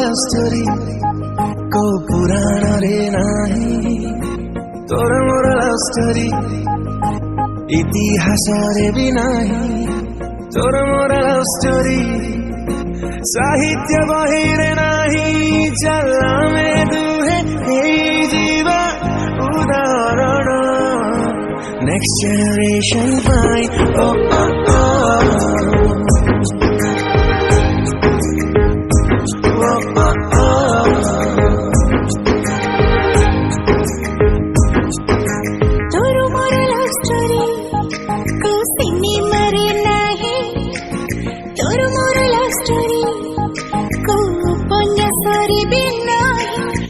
love story ko purana re nahi tor mora love story itihasare bhi nahi tor mora love story sahitya bahire nahi chala me duhe ei jiva udarana next generation fine oh oh oh oh, oh.